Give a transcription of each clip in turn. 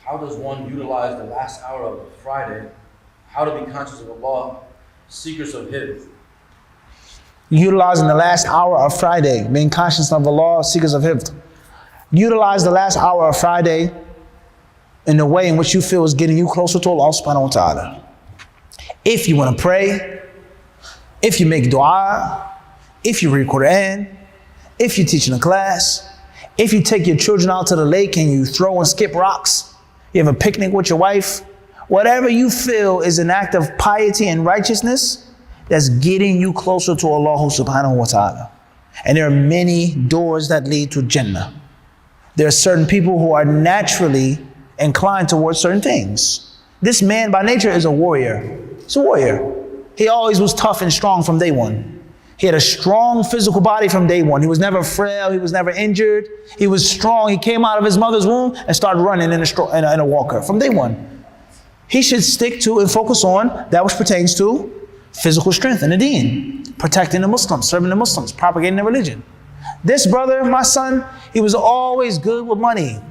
how does one utilize the last hour of Friday? How to be conscious of Allah, seekers of Hifz. Utilizing the last hour of Friday, being conscious of Allah, seekers of Hifz. Utilize the last hour of Friday in the way in which you feel is getting you closer to Allah subhanahu wa ta'ala. If you want to pray, if you make dua, if you read Quran, if you're teaching a class, if you take your children out to the lake and you throw and skip rocks, you have a picnic with your wife, whatever you feel is an act of piety and righteousness that's getting you closer to Allah subhanahu wa ta'ala. And there are many doors that lead to Jannah. There are certain people who are naturally inclined towards certain things. This man by nature is a warrior. He's a warrior. He always was tough and strong from day one. He had a strong physical body from day one. He was never frail. He was never injured. He was strong. He came out of his mother's womb and started running in a walker from day one. He should stick to and focus on that which pertains to physical strength in the deen, protecting the Muslims, serving the Muslims, propagating the religion. This brother, my son, he was always good with money.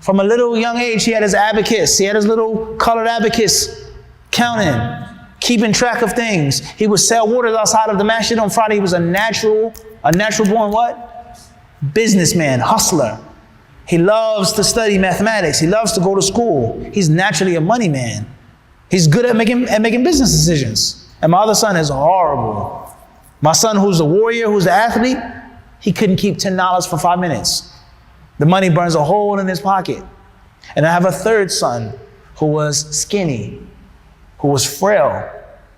From a little young age, he had his abacus. He had his little colored abacus, counting, keeping track of things. He would sell waters outside of the masjid on Friday. He was a natural born what? Businessman, hustler. He loves to study mathematics. He loves to go to school. He's naturally a money man. He's good at making business decisions. And my other son is horrible. My son, who's the warrior, who's the athlete, he couldn't keep $10 for 5 minutes. The money burns a hole in his pocket. And I have a third son who was skinny, who was frail,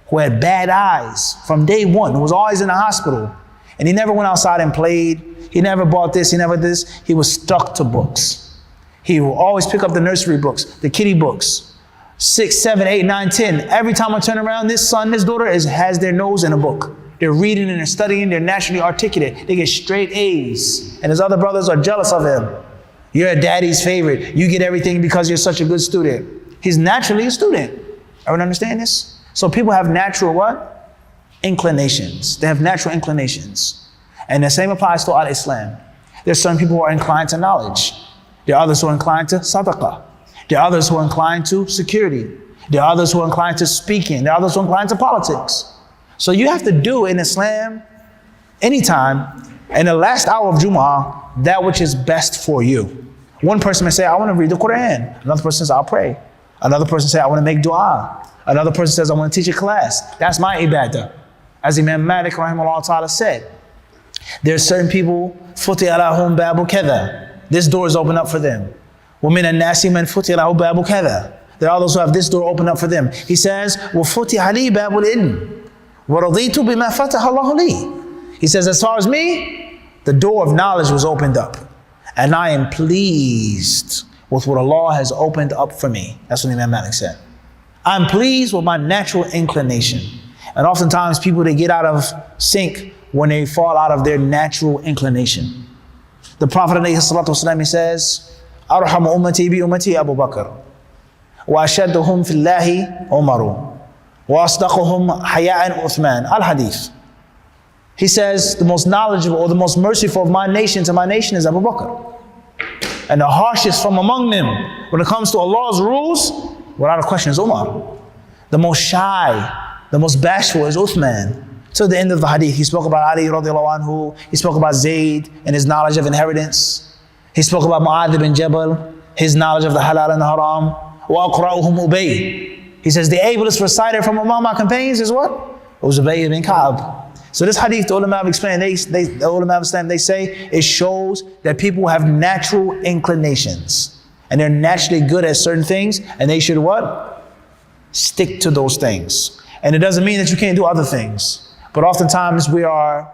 who had bad eyes from day one, who was always in the hospital. And he never went outside and played. He never bought this, he never did this. He was stuck to books. He will always pick up the nursery books, the kiddie books. 6, 7, 8, 9, 10. Every time I turn around, this son, this daughter has their nose in a book. They're reading and they're studying, they're naturally articulate. They get straight A's. And his other brothers are jealous of him. You're a daddy's favorite. You get everything because you're such a good student. He's naturally a student. Everyone understand this? So people have natural what? Inclinations. They have natural inclinations. And the same applies to al-Islam. There's some people who are inclined to knowledge. There are others who are inclined to sadaqah. There are others who are inclined to security. There are others who are inclined to speaking. There are others who are inclined to politics. So you have to do in Islam, anytime, in the last hour of Jumu'ah, that which is best for you. One person may say, I want to read the Quran. Another person says, I'll pray. Another person says, I want to make dua. Another person says, I want to teach a class. That's my ibadah. As Imam Malik rahimahullah ta'ala said, there are certain people, فُتِحَ لَهُمْ بَابُ كَذَا. This door is open up for them. وَمِنَ النَّاسِ مَنْ فُتِحَ لَهُ بَابُ كَذَا. There are those who have this door open up for them. He says, وَفُتِحَ لِي بَابُ الْإِلْمِ وَرَضِيتُ بِمَا فَتَحَ اللَّهُ لِي. He says, as far as me, the door of knowledge was opened up. And I am pleased with what Allah has opened up for me. That's what Imam Malik said. I'm pleased with my natural inclination. And oftentimes people, they get out of sync when they fall out of their natural inclination. The Prophet ﷺ, he says, أَرْحَمُ أُمَّتِي بِأُمَّتِي أَبُو بَكْرٍ وَأَشَدُّهُمْ فِي اللَّهِ عُمَرُ وَأَصْدَقُهُمْ حَيَاءً Uthman. Al-Hadith. He says, the most knowledgeable or the most merciful of my nation to my nation is Abu Bakr. And the harshest from among them when it comes to Allah's rules, without a question, is Umar. The most shy, the most bashful is Uthman. To the end of the hadith, he spoke about Ali radiallahu anhu, he spoke about Zayd and his knowledge of inheritance. He spoke about Mu'adh ibn Jabal, his knowledge of the halal and the haram. وَأَقْرَأُهُمْ Ubay. He says, the ablest reciter from among my companions is what? It was Ubay ibn Ka'b. So this hadith, the ulama have explained, the ulama of Islam, they say it shows that people have natural inclinations. And they're naturally good at certain things, and they should what? Stick to those things. And it doesn't mean that you can't do other things. But oftentimes we are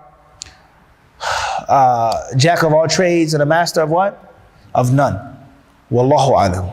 jack of all trades and a master of what? Of none. Wallahu alam.